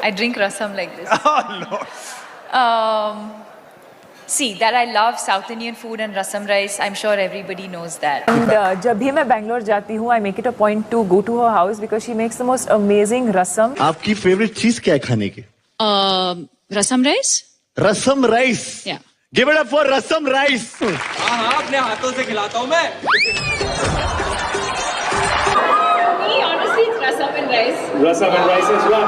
I drink rasam like this. Oh, Lord. See, that I love South Indian food and rasam rice. I'm sure everybody knows that. And जब भी मैं बैंगलोर जाती हूँ, I make it a point to go to her house because she makes the most amazing rasam. आपकी favourite चीज क्या है खाने की? Rasam rice. Rasam rice. Yeah. Give it up for rasam rice. हाँ अपने हाथों से खिलाता हूँ मैं. Me, honestly, it's rasam and rice. Rasam and rice as well.